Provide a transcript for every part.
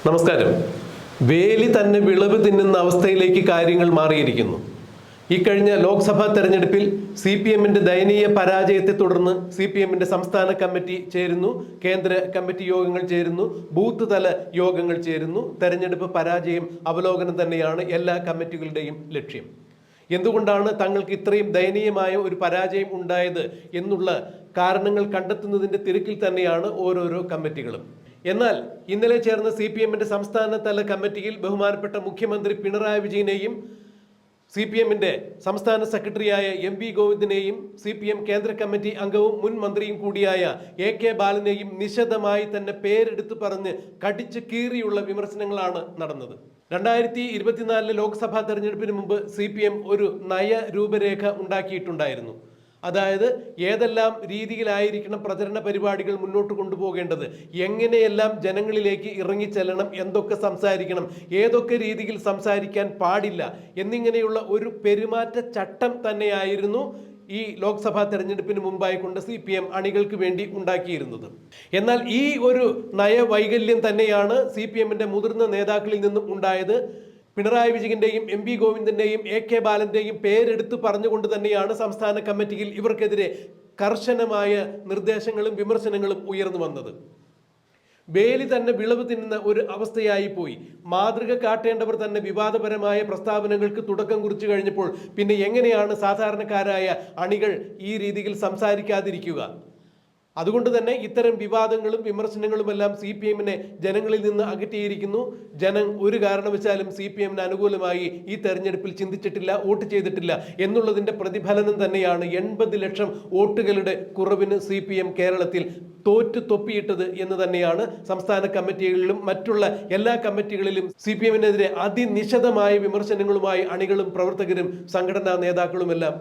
നമസ്കാരം. വേലി തന്നെ വിളവ് തിന്നുന്ന അവസ്ഥയിലേക്ക് കാര്യങ്ങൾ മാറിയിരിക്കുന്നു. ഇക്കഴിഞ്ഞ ലോക്സഭാ തെരഞ്ഞെടുപ്പിൽ CPM-ന്റെ ദയനീയ പരാജയത്തെ തുടർന്ന് CPM-ന്റെ സംസ്ഥാന കമ്മിറ്റി ചേരുന്നു, കേന്ദ്ര കമ്മിറ്റി യോഗങ്ങൾ ചേരുന്നു, ബൂത്ത് തല യോഗങ്ങൾ ചേരുന്നു. തെരഞ്ഞെടുപ്പ് പരാജയം അവലോകനം തന്നെയാണ് എല്ലാ കമ്മിറ്റികളുടെയും ലക്ഷ്യം. എന്തുകൊണ്ടാണ് തങ്ങൾക്ക് ഇത്രയും ദയനീയമായ ഒരു പരാജയം ഉണ്ടായത് എന്നുള്ള കാരണങ്ങൾ കണ്ടെത്തുന്നതിൻ്റെ തിരക്കിൽ തന്നെയാണ് ഓരോരോ കമ്മിറ്റികളും. എന്നാൽ ഇന്നലെ ചേർന്ന CPM-ന്റെ സംസ്ഥാന തല കമ്മിറ്റിയിൽ ബഹുമാനപ്പെട്ട മുഖ്യമന്ത്രി പിണറായി വിജയനെയും CPM-ന്റെ സംസ്ഥാന സെക്രട്ടറിയായ MV ഗോവിന്ദനെയും CPM കേന്ദ്ര കമ്മിറ്റി അംഗവും മുൻ മന്ത്രിയും കൂടിയായ AK ബാലനെയും നിശിതമായി തന്നെ പേരെടുത്ത് പറഞ്ഞ് കടിച്ചു കീറിയുള്ള വിമർശനങ്ങളാണ് നടന്നത്. 2024 ലോക്സഭാ തെരഞ്ഞെടുപ്പിന് മുമ്പ് CPM ഒരു നയ രൂപരേഖ ഉണ്ടാക്കിയിട്ടുണ്ടായിരുന്നു. അതായത് ഏതെല്ലാം രീതിയിലായിരിക്കണം പ്രചരണ പരിപാടികൾ മുന്നോട്ട് കൊണ്ടുപോകേണ്ടത്, എങ്ങനെയെല്ലാം ജനങ്ങളിലേക്ക് ഇറങ്ങിച്ചെല്ലണം, എന്തൊക്കെ സംസാരിക്കണം, ഏതൊക്കെ രീതിയിൽ സംസാരിക്കാൻ പാടില്ല എന്നിങ്ങനെയുള്ള ഒരു പെരുമാറ്റ ചട്ടം തന്നെയായിരുന്നു ഈ ലോക്സഭാ തെരഞ്ഞെടുപ്പിന് മുമ്പായി കൊണ്ട് CPM അണികൾക്ക് വേണ്ടി ഉണ്ടാക്കിയിരുന്നത്. എന്നാൽ ഈ ഒരു നയവൈകല്യം തന്നെയാണ് CPM-ന്റെ മുതിർന്ന നേതാക്കളിൽ നിന്നും ഉണ്ടായത്. പിണറായി വിജയന്റെയും MV ഗോവിന്ദന്റെയും AK ബാലന്റെയും പേരെടുത്ത് പറഞ്ഞുകൊണ്ട് തന്നെയാണ് സംസ്ഥാന കമ്മിറ്റിയിൽ ഇവർക്കെതിരെ കർശനമായ നിർദ്ദേശങ്ങളും വിമർശനങ്ങളും ഉയർന്നു വന്നത്. വേലി തന്നെ വിളവ് തിന്നുന്ന ഒരു അവസ്ഥയായി പോയി. മാതൃക കാട്ടേണ്ടവർ തന്നെ വിവാദപരമായ പ്രസ്താവനകൾക്ക് തുടക്കം കുറിച്ചു കഴിഞ്ഞപ്പോൾ പിന്നെ എങ്ങനെയാണ് സാധാരണക്കാരായ അണികൾ ഈ രീതിയിൽ സംസാരിക്കാതിരിക്കുക? അതുകൊണ്ട് തന്നെ ഇത്തരം വിവാദങ്ങളും വിമർശനങ്ങളുമെല്ലാം CPM-നെ ജനങ്ങളിൽ നിന്ന് അകറ്റിയിരിക്കുന്നു. ജനം ഒരു കാരണവശാലും CPM-ന് അനുകൂലമായി ഈ തെരഞ്ഞെടുപ്പിൽ ചിന്തിച്ചിട്ടില്ല, വോട്ട് ചെയ്തിട്ടില്ല എന്നുള്ളതിൻ്റെ പ്രതിഫലനം തന്നെയാണ് 80 ലക്ഷം വോട്ടുകളുടെ കുറവിന് CPM കേരളത്തിൽ തോറ്റു തൊപ്പിയിട്ടത് എന്ന് തന്നെയാണ് സംസ്ഥാന കമ്മിറ്റികളിലും മറ്റുള്ള എല്ലാ കമ്മിറ്റികളിലും CPM-നെതിരെ അതിനിശിതമായ വിമർശനങ്ങളുമായി അണികളും പ്രവർത്തകരും സംഘടനാ നേതാക്കളുമെല്ലാം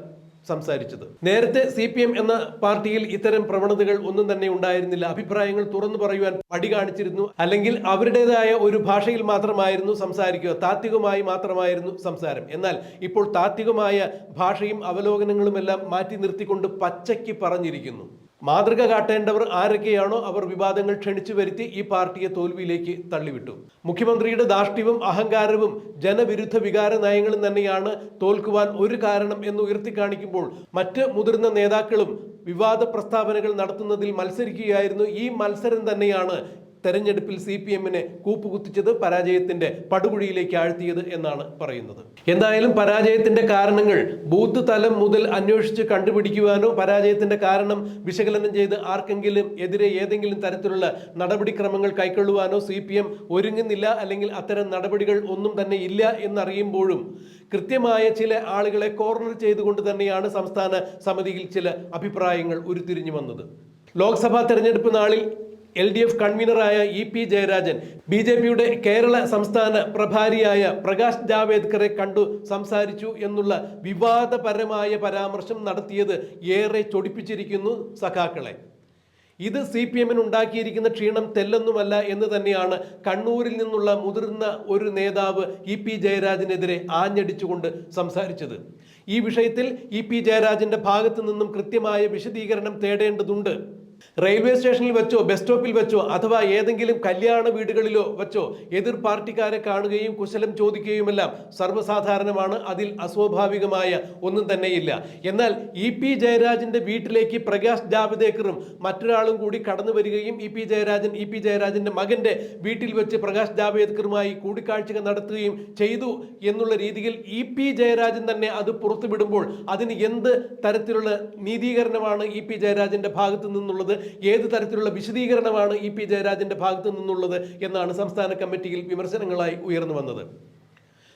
സംസാരിച്ചത്. നേരത്തെ CPM എന്ന പാർട്ടിയിൽ ഇത്തരം പ്രവണതകൾ ഒന്നും തന്നെ ഉണ്ടായിരുന്നില്ല. അഭിപ്രായങ്ങൾ തുറന്നു പറയുവാൻ മടി കാണിച്ചിരുന്നു, അല്ലെങ്കിൽ അവരുടേതായ ഒരു ഭാഷയിൽ മാത്രമായിരുന്നു സംസാരിക്കുക, താത്വികമായി മാത്രമായിരുന്നു സംസാരം. എന്നാൽ ഇപ്പോൾ താത്വികമായ ഭാഷയും അവലോകനങ്ങളും എല്ലാം മാറ്റി നിർത്തിക്കൊണ്ട് പച്ചയ്ക്ക് പറഞ്ഞിരിക്കുന്നു. മാതൃക കാട്ടേണ്ടവർ ആരൊക്കെയാണോ അവർ വിവാദങ്ങൾ ക്ഷണിച്ചു വരുത്തി ഈ പാർട്ടിയെ തോൽവിയിലേക്ക് തള്ളിവിട്ടു. മുഖ്യമന്ത്രിയുടെ ധാർഷ്ട്യവും അഹങ്കാരവും ജനവിരുദ്ധ വികാര നയങ്ങളും തന്നെയാണ് തോൽക്കുവാൻ ഒരു കാരണം എന്ന് ഉയർത്തി കാണിക്കുമ്പോൾ മറ്റ് മുതിർന്ന നേതാക്കളും വിവാദ പ്രസ്താവനകൾ നടത്തുന്നതിൽ മത്സരിക്കുകയായിരുന്നു. ഈ മത്സരം തന്നെയാണ് തെരഞ്ഞെടുപ്പിൽ CPM-നെ കൂപ്പുകുത്തിച്ചത്, പരാജയത്തിന്റെ പടുകുഴിയിലേക്ക് ആഴ്ത്തിയത് എന്നാണ് പറയുന്നത്. എന്തായാലും പരാജയത്തിന്റെ കാരണങ്ങൾ ബൂത്ത് തലം മുതൽ അന്വേഷിച്ച് കണ്ടുപിടിക്കുവാനോ പരാജയത്തിന്റെ കാരണം വിശകലനം ചെയ്ത് ആർക്കെങ്കിലും എതിരെ ഏതെങ്കിലും തരത്തിലുള്ള നടപടിക്രമങ്ങൾ കൈക്കൊള്ളുവാനോ CPM ഒരുങ്ങുന്നില്ല, അല്ലെങ്കിൽ അത്തരം നടപടികൾ ഒന്നും തന്നെ ഇല്ല എന്നറിയുമ്പോഴും കൃത്യമായ ചില ആളുകളെ കോർണർ ചെയ്തുകൊണ്ട് തന്നെയാണ് സംസ്ഥാന സമിതിയിൽ ചില അഭിപ്രായങ്ങൾ ഉരുത്തിരിഞ്ഞു വന്നത്. ലോക്സഭാ തെരഞ്ഞെടുപ്പ് നാളിൽ LDF കൺവീനറായ EP ജയരാജൻ BJP-യുടെ കേരള സംസ്ഥാന പ്രഭാരിയായ പ്രകാശ് ജാവേദ്കറെ കണ്ടു സംസാരിച്ചു എന്നുള്ള വിവാദപരമായ പരാമർശം നടത്തിയത് ഏറെ ചൊടിപ്പിച്ചിരിക്കുന്നു സഖാക്കളെ. ഇത് CPM-ന് ഉണ്ടാക്കിയിരിക്കുന്ന ക്ഷീണം തെല്ലൊന്നുമല്ല എന്ന് തന്നെയാണ് കണ്ണൂരിൽ നിന്നുള്ള മുതിർന്ന ഒരു നേതാവ് EP ജയരാജനെതിരെ ആഞ്ഞടിച്ചുകൊണ്ട് സംസാരിച്ചത്. ഈ വിഷയത്തിൽ EP ജയരാജന്റെ ഭാഗത്തു നിന്നും കൃത്യമായ വിശദീകരണം തേടേണ്ടതുണ്ട്. റെയിൽവേ സ്റ്റേഷനിൽ വെച്ചോ, ബസ് സ്റ്റോപ്പിൽ വെച്ചോ, അഥവാ ഏതെങ്കിലും കല്യാണ വീടുകളിലോ വെച്ചോ എതിർ പാർട്ടിക്കാരെ കാണുകയും കുശലം ചോദിക്കുകയുമെല്ലാം സർവ്വസാധാരണമാണ്. അതിൽ അസ്വാഭാവികമായ ഒന്നും തന്നെയില്ല. എന്നാൽ EP ജയരാജന്റെ വീട്ടിലേക്ക് പ്രകാശ് ജാവ്ദേക്കറും മറ്റൊരാളും കൂടി കടന്നു വരികയും EP ജയരാജന്റെ മകന്റെ വീട്ടിൽ വെച്ച് പ്രകാശ് ജാവ്ദേക്കറുമായി കൂടിക്കാഴ്ച നടത്തുകയും ചെയ്തു എന്നുള്ള രീതിയിൽ EP ജയരാജൻ തന്നെ അത് പുറത്തുവിടുമ്പോൾ അതിന് എന്ത് തരത്തിലുള്ള നീതീകരണമാണ് EP ജയരാജന്റെ ഭാഗത്തു നിന്നുള്ളത്, ഏത് തരത്തിലുള്ള വിശദീകരണമാണ് EP ജയരാജന്റെ ഭാഗത്തു നിന്നുള്ളത് എന്നാണ് സംസ്ഥാന കമ്മിറ്റിയിൽ വിമർശനങ്ങളായി ഉയർന്നു വന്നത്.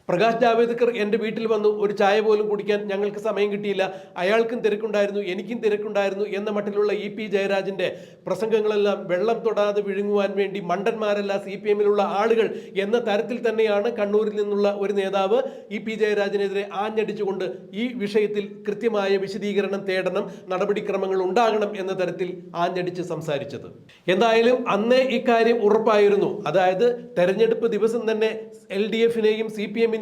പ്രകാശ് ജാവേദ്കർ എൻ്റെ വീട്ടിൽ വന്നു, ഒരു ചായ പോലും കുടിക്കാൻ ഞങ്ങൾക്ക് സമയം കിട്ടിയില്ല, അയാൾക്കും തിരക്കുണ്ടായിരുന്നു, എനിക്കും തിരക്കുണ്ടായിരുന്നു എന്ന മട്ടിലുള്ള EP ജയരാജന്റെ പ്രസംഗങ്ങളെല്ലാം വെള്ളം തൊടാതെ വിഴുങ്ങുവാൻ വേണ്ടി മണ്ടന്മാരല്ല CPM-ലുള്ള ആളുകൾ എന്ന തരത്തിൽ തന്നെയാണ് കണ്ണൂരിൽ നിന്നുള്ള ഒരു നേതാവ് EP ജയരാജനെതിരെ ആഞ്ഞടിച്ചുകൊണ്ട് ഈ വിഷയത്തിൽ കൃത്യമായ വിശദീകരണം തേടണം, നടപടിക്രമങ്ങൾ ഉണ്ടാകണം എന്ന തരത്തിൽ ആഞ്ഞടിച്ച് സംസാരിച്ചത്. എന്തായാലും അന്നേ ഇക്കാര്യം ഉറപ്പായിരുന്നു. അതായത് തെരഞ്ഞെടുപ്പ് ദിവസം തന്നെ LDF-നെയും CPM-നെയും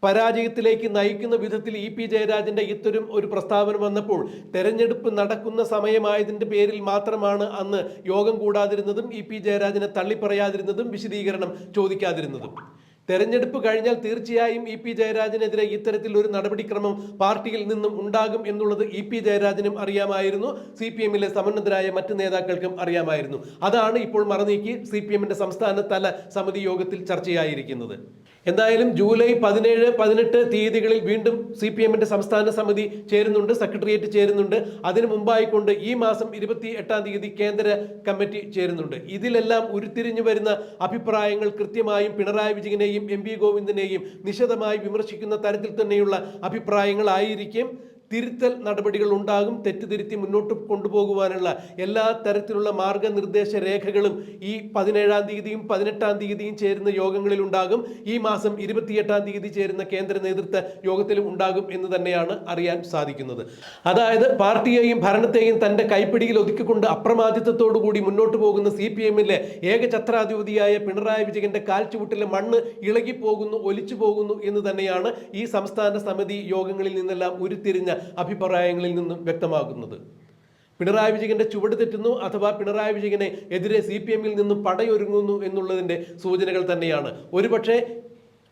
പരാജയത്തിലേക്ക് നയിക്കുന്ന വിധത്തിൽ ഇ.പി. ജയരാജന്റെ ഇത്തരം ഒരു പ്രസ്താവന വന്നപ്പോൾ തെരഞ്ഞെടുപ്പ് നടക്കുന്ന സമയമായതിന്റെ പേരിൽ മാത്രമാണ് അന്ന് യോഗം കൂടാതിരുന്നതും ഇ.പി. ജയരാജനെ തള്ളിപ്പറയാതിരുന്നതും വിശദീകരണം ചോദിക്കാതിരുന്നതും. തെരഞ്ഞെടുപ്പ് കഴിഞ്ഞാൽ തീർച്ചയായും ഇ.പി. ജയരാജനെതിരെ ഇത്തരത്തിൽ ഒരു നടപടിക്രമം പാർട്ടിയിൽ നിന്നും ഉണ്ടാകും എന്നുള്ളത് ഇ.പി. ജയരാജനും അറിയാമായിരുന്നു. CPM-ലെ സമന്നതരായ മറ്റ് നേതാക്കൾക്കും അറിയാമായിരുന്നു. അതാണ് ഇപ്പോൾ മറനീക്കി CPM-ന്റെ സംസ്ഥാന തല സമിതി യോഗത്തിൽ ചർച്ചയായിരിക്കുന്നത്. എന്തായാലും ജൂലൈ 17, 18 തീയതികളിൽ വീണ്ടും CPM-ന്റെ സംസ്ഥാന സമിതി ചേരുന്നുണ്ട്, സെക്രട്ടേറിയറ്റ് ചേരുന്നുണ്ട്. അതിനു മുമ്പായിക്കൊണ്ട് ഈ മാസം 28-ാം തീയതി കേന്ദ്ര കമ്മിറ്റി ചേരുന്നുണ്ട്. ഇതിലെല്ലാം ഉരുത്തിരിഞ്ഞു വരുന്ന അഭിപ്രായങ്ങൾ കൃത്യമായും പിണറായി വിജയനെയും MV ഗോവിന്ദനെയും നിശിതമായി വിമർശിക്കുന്ന തരത്തിൽ തന്നെയുള്ള അഭിപ്രായങ്ങളായിരിക്കും. തിരുത്തൽ നടപടികൾ ഉണ്ടാകും. തെറ്റുതിരുത്തി മുന്നോട്ട് കൊണ്ടുപോകുവാനുള്ള എല്ലാ തരത്തിലുള്ള മാർഗനിർദ്ദേശ രേഖകളും ഈ 17-ാം തീയതിയും 18-ാം തീയതിയും ചേരുന്ന യോഗങ്ങളിൽ ഉണ്ടാകും. ഈ മാസം 28-ാം തീയതി ചേരുന്ന കേന്ദ്ര നേതൃത്വ യോഗത്തിലും ഉണ്ടാകും എന്ന് തന്നെയാണ് അറിയാൻ സാധിക്കുന്നത്. അതായത് പാർട്ടിയെയും ഭരണത്തെയും തന്റെ കൈപ്പിടിയിൽ ഒതുക്കിക്കൊണ്ട് അപ്രമാദിത്വത്തോടുകൂടി മുന്നോട്ട് പോകുന്ന CPM-ലെ ഏകഛത്രാധിപതിയായ പിണറായി വിജയന്റെ കാൽച്ചുവട്ടിലെ മണ്ണ് ഇളകിപ്പോകുന്നു, ഒലിച്ചു പോകുന്നു എന്ന് തന്നെയാണ് ഈ സംസ്ഥാന സമിതി യോഗങ്ങളിൽ നിന്നെല്ലാം ഉരുത്തിരിഞ്ഞ അഭിപ്രായങ്ങളിൽ നിന്നും വ്യക്തമാകുന്നത്. പിണറായി വിജയന്റെ ചുവട് തെറ്റുന്നു അഥവാ പിണറായി വിജയനെ എതിരെ CPM-ൽ നിന്നും പടയൊരുങ്ങുന്നു എന്നുള്ളതിന്റെ സൂചനകൾ തന്നെയാണ്. ഒരുപക്ഷെ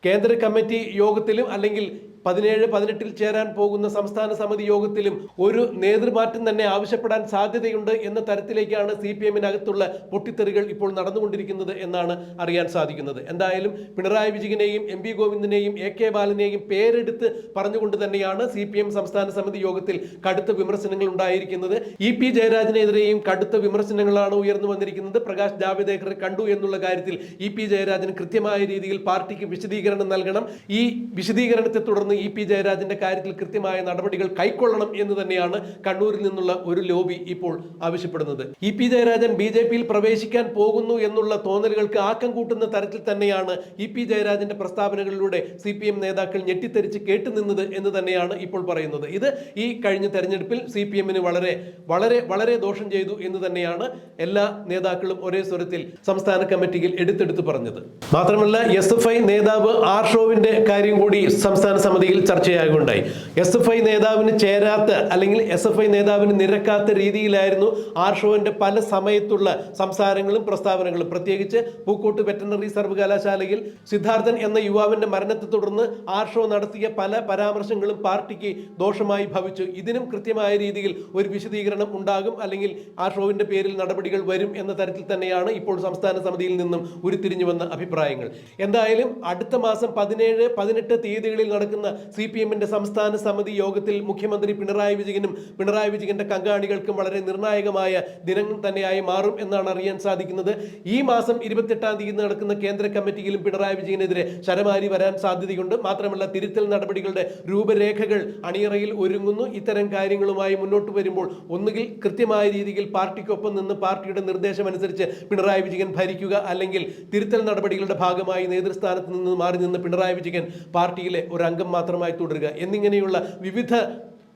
കേന്ദ്ര കമ്മിറ്റി യോഗത്തിലും അല്ലെങ്കിൽ 17, 18-ൽ ചേരാൻ പോകുന്ന സംസ്ഥാന സമിതി യോഗത്തിലും ഒരു നേതൃമാറ്റം തന്നെ ആവശ്യപ്പെടാൻ സാധ്യതയുണ്ട് എന്ന തരത്തിലേക്കാണ് CPM-നകത്തുള്ള പൊട്ടിത്തെറികൾ ഇപ്പോൾ നടന്നുകൊണ്ടിരിക്കുന്നത് എന്നാണ് അറിയാൻ സാധിക്കുന്നത്. എന്തായാലും പിണറായി വിജയനെയും MV ഗോവിന്ദനെയും AK ബാലനെയും പേരെടുത്ത് പറഞ്ഞുകൊണ്ട് തന്നെയാണ് CPM സംസ്ഥാന സമിതി യോഗത്തിൽ കടുത്ത വിമർശനങ്ങൾ ഉണ്ടായിരിക്കുന്നത്. ഇ.പി. ജയരാജനെതിരെയും കടുത്ത വിമർശനങ്ങളാണ് ഉയർന്നു വന്നിരിക്കുന്നത്. പ്രകാശ് ജാവ്ദേക്കറെ കണ്ടു എന്നുള്ള കാര്യത്തിൽ ഇ.പി. ജയരാജൻ കൃത്യമായ രീതിയിൽ പാർട്ടിക്ക് വിശദീകരണം നൽകണം. ഈ വിശദീകരണത്തെ തുടർന്ന് ഇ.പി. ജയരാജന്റെ കാര്യത്തിൽ കൃത്യമായ നടപടികൾ കൈക്കൊള്ളണം എന്ന് തന്നെയാണ് കണ്ണൂരിൽ നിന്നുള്ള ഒരു ലോബി ഇപ്പോൾ ആവശ്യപ്പെടുന്നത്. ഇ.പി. ജയരാജൻ BJP-യിൽ പ്രവേശിക്കാൻ പോകുന്നു എന്നുള്ള തോന്നലുകൾക്ക് ആക്കം കൂട്ടുന്ന തരത്തിൽ തന്നെയാണ് ഇ.പി. ജയരാജന്റെ പ്രസ്താവനകളിലൂടെ CPM നേതാക്കൾ ഞെട്ടിത്തെറിച്ച് കേട്ടുനിന്നത് എന്ന് തന്നെയാണ് ഇപ്പോൾ പറയുന്നത്. ഇത് ഈ കഴിഞ്ഞ തെരഞ്ഞെടുപ്പിൽ CPM-ന് വളരെ വളരെ വളരെ ദോഷം ചെയ്തു എന്ന് തന്നെയാണ് എല്ലാ നേതാക്കളും ഒരേ സ്വരത്തിൽ സംസ്ഥാന കമ്മിറ്റിയിൽ എടുത്തെടുത്ത് പറഞ്ഞത്. മാത്രമല്ല SFI നേതാവ് ആർഷോവിന്റെ കാര്യം കൂടി സംസ്ഥാന സമിതിയിൽ ചർച്ചയാകുണ്ടായി. SFI നേതാവിന് ചേരാത്ത അല്ലെങ്കിൽ SFI നേതാവിന് നിരക്കാത്ത രീതിയിലായിരുന്നു ആർഷോവിന്റെ പല സമയത്തുള്ള സംസാരങ്ങളും പ്രസ്താവനകളും. പ്രത്യേകിച്ച് പൂക്കോട്ട് വെറ്ററിനറി സർവകലാശാലയിൽ സിദ്ധാർത്ഥൻ എന്ന യുവാവിന്റെ മരണത്തെ തുടർന്ന് ആർഷോ നടത്തിയ പല പരാമർശങ്ങളും പാർട്ടിക്ക് ദോഷമായി ഭവിച്ചു. ഇതിനും കൃത്യമായ രീതിയിൽ ഒരു വിശദീകരണം ഉണ്ടാകും അല്ലെങ്കിൽ ആർഷോവിന്റെ പേരിൽ നടപടികൾ വരും എന്ന തരത്തിൽ തന്നെയാണ് ഇപ്പോൾ സംസ്ഥാന സമിതിയിൽ നിന്നും ഉരുത്തിരിഞ്ഞു വന്ന അഭിപ്രായങ്ങൾ. എന്തായാലും അടുത്ത മാസം 17, 18 തീയതികളിൽ നടക്കുന്ന CPM-ന്റെ സംസ്ഥാന സമിതി യോഗത്തിൽ മുഖ്യമന്ത്രി പിണറായി വിജയനും പിണറായി വിജയന്റെ കങ്കാണികൾക്കും വളരെ നിർണായകമായ ദിനങ്ങൾ തന്നെയായി മാറും എന്നാണ് അറിയാൻ സാധിക്കുന്നത്. ഈ മാസം 28-ാം തീയതി നടക്കുന്ന കേന്ദ്ര കമ്മിറ്റിയിലും പിണറായി വിജയനെതിരെ ശരമാരി വരാൻ സാധ്യതയുണ്ട്. മാത്രമല്ല തിരുത്തൽ നടപടികളുടെ രൂപരേഖകൾ അണിയറയിൽ ഒരുങ്ങുന്നു. ഇത്തരം കാര്യങ്ങളുമായി മുന്നോട്ട് വരുമ്പോൾ ഒന്നുകിൽ കൃത്യമായ രീതിയിൽ പാർട്ടിക്കൊപ്പം നിന്ന് പാർട്ടിയുടെ നിർദ്ദേശമനുസരിച്ച് പിണറായി വിജയൻ ഭരിക്കുക, അല്ലെങ്കിൽ തിരുത്തൽ നടപടികളുടെ ഭാഗമായി നേതൃസ്ഥാനത്ത് നിന്ന് മാറി നിന്ന് പിണറായി വിജയൻ പാർട്ടിയിലെ ഒരു അംഗം മാത്രമായി തുടരുക എന്നിങ്ങനെയുള്ള വിവിധ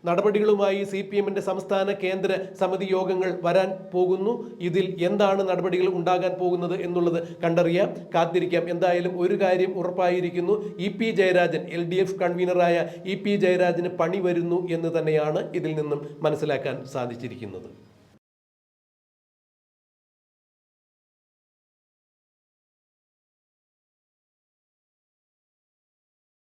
നടപടികളുമായി CPM-ന്റെ സംസ്ഥാന കേന്ദ്ര സമിതി യോഗങ്ങൾ വരാൻ പോകുന്നു. ഇതിൽ എന്താണ് നടപടികൾ ഉണ്ടാകാൻ പോകുന്നത് എന്നുള്ളത് കണ്ടറിയാം, കാത്തിരിക്കാം. എന്തായാലും ഒരു കാര്യം ഉറപ്പായിരിക്കുന്നു, ഇ.പി. ജയരാജൻ LDF കൺവീനറായ ഇ.പി. ജയരാജന് പണി വരുന്നു എന്ന് തന്നെയാണ് ഇതിൽ നിന്നും മനസ്സിലാക്കാൻ സാധിച്ചിരിക്കുന്നത്.